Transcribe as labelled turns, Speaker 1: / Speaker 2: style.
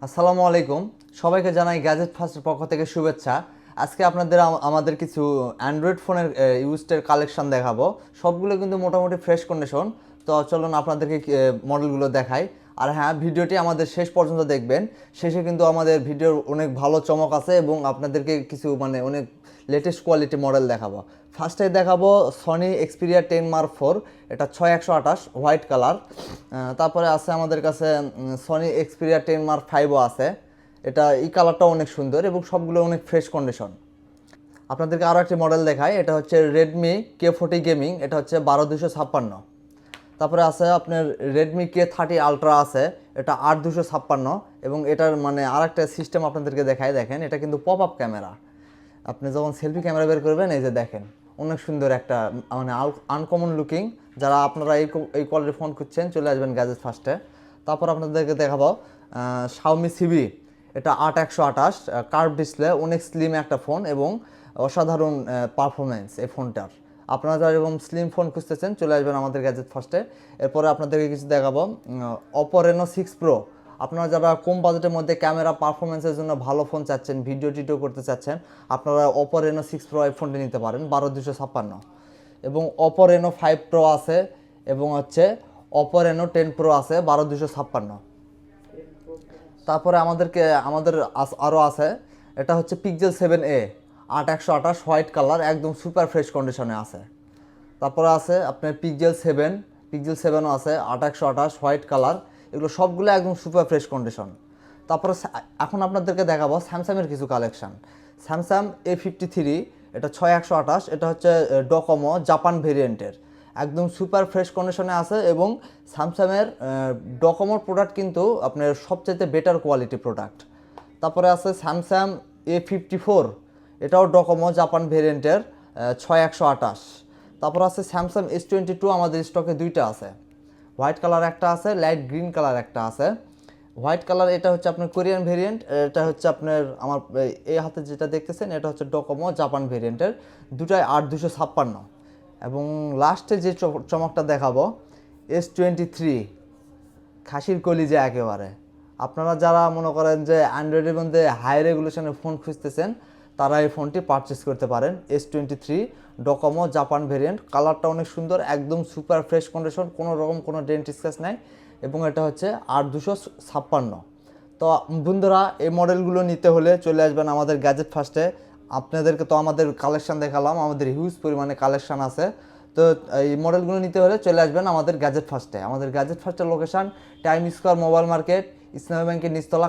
Speaker 1: আসসালামু আলাইকুম। সবাইকে জানাই গ্যাজেট ফার্স্টের পক্ষ থেকে শুভেচ্ছা। আজকে আপনাদের আমাদের কিছু অ্যান্ড্রয়েড ফোনের ইউজডের কালেকশন দেখাবো। সবগুলো কিন্তু মোটামুটি ফ্রেশ কন্ডিশন। তো চলুন আপনাদেরকে মডেলগুলো দেখাই। আর হ্যাঁ, ভিডিওটি আমাদের শেষ পর্যন্ত দেখবেন। শেষে কিন্তু আমাদের ভিডিওর অনেক ভালো চমক আছে এবং আপনাদেরকে কিছু অনেক লেটেস্ট কোয়ালিটি মডেল দেখাবো। ফার্স্টে দেখাবো সনি এক্সপিরিয়া 10 মার্ক 4, এটা 6128 হোয়াইট কালার। তারপরে আছে আমাদের কাছে সনি এক্সপিরিয়া 10 মার্ক 5ও আছে। এটা এই কালারটাও অনেক সুন্দর এবং সবগুলো অনেক ফ্রেশ কন্ডিশন। আপনাদেরকে আরও একটি মডেল দেখায়, এটা হচ্ছে রেডমি K40 গেমিং, এটা হচ্ছে 12256। তারপরে আছে আপনার রেডমি K30 আলট্রা আছে, এটা 8256। এবং এটার আরেকটা সিস্টেম আপনাদেরকে দেখায়, দেখেন এটা কিন্তু পপ আপ ক্যামেরা। আপনি যখন সেলফি ক্যামেরা বের করবেন, এই যে দেখেন অনেক সুন্দর একটা আনকমন লুকিং। যারা আপনারা এই কোয়ালিটির ফোন খুঁজছেন, চলে আসবেন গ্যাজেট ফার্স্টে। তারপর আপনাদেরকে দেখাবো Xiaomi CB, এটা 8128 কার্ভ ডিসপ্লে, অনেক স্লিম একটা ফোন এবং অসাধারণ পারফরমেন্স এই ফোনটার। আপনারা যারা এরকম স্লিম ফোন খুঁজতেছেন, চলে আসবেন আমাদের গ্যাজেট ফার্স্টে। এরপরে আপনাদেরকে কিছু দেখাবো Oppo Reno 6 Pro। আপনারা যারা কম বাজেটের মধ্যে ক্যামেরা পারফরমেন্সের জন্য ভালো ফোন চাচ্ছেন, ভিডিও টিডিও করতে চাচ্ছেন, আপনারা Oppo Reno 6 Pro এই ফোনটি নিতে পারেন 12256। এবং Oppo Reno 5 Pro আছে এবং হচ্ছে Oppo Reno 10 Pro আছে 12256। তারপরে আমাদের আরও আছে, এটা হচ্ছে Pixel 7a 8128 হোয়াইট কালার, একদম সুপার ফ্রেশ কন্ডিশনে আছে। তারপরে আছে আপনার পিক্সেল 7ও আছে 8128 হোয়াইট কালার, এগুলো সবগুলো একদম সুপার ফ্রেশ কন্ডিশন। তারপরে এখন আপনাদেরকে দেখাবো স্যামসাংয়ের কিছু কালেকশন। স্যামসাং A53, এটা 6128, এটা হচ্ছে ডোকোমো জাপান ভেরিয়েন্টের, একদম সুপার ফ্রেশ কন্ডিশনে আছে। এবং স্যামসাংয়ের ডোকোমোর প্রোডাক্ট কিন্তু আপনার সবচেয়ে বেটার কোয়ালিটি প্রোডাক্ট। তারপরে আছে স্যামসাং A54, এটাও ডোকোমো জাপান ভেরিয়েন্টের 6128। তারপর আছে স্যামসাং S22, আমাদের স্টকে দুইটা আছে, হোয়াইট কালার একটা আছে, লাইট গ্রিন কালার একটা আছে। হোয়াইট কালার এটা হচ্ছে আপনার কোরিয়ান ভেরিয়েন্ট, এটা হচ্ছে আপনার আমার এই হাতে যেটা দেখতেছেন, এটা হচ্ছে ডোকোমো জাপান ভেরিয়েন্টের, দুটাই 8256। এবং লাস্টে যে চমকটা দেখাবো S23, খাসির কলিজা একেবারে। আপনারা যারা মনে করেন যে অ্যান্ড্রয়েডের মধ্যে হাই রেগুলেশনের ফোন খুঁজতেছেন, তারা এই ফোনটি পারচেস করতে পারেন। S23 ডোকোমো জাপান ভেরিয়েন্ট, কালারটা অনেক সুন্দর, একদম সুপার ফ্রেশ কন্ডিশন, কোনো রকম কোনো ডেন্ট স্ক্র্যাচ নাই। এবং এটা হচ্ছে 8256। তো বন্ধুরা, এই মডেলগুলো নিতে হলে চলে আসবেন আমাদের গ্যাজেট ফার্স্টে। আপনাদেরকে তো আমাদের কালেকশন দেখালাম, আমাদের হিউজ পরিমাণে কালেকশন আছে। তো এই মডেলগুলো নিতে হলে চলে আসবেন আমাদের গ্যাজেট ফার্স্টে। আমাদের গ্যাজেট ফার্স্টের location time square mobile market, ইসলামী ব্যাংকের নিচতলা।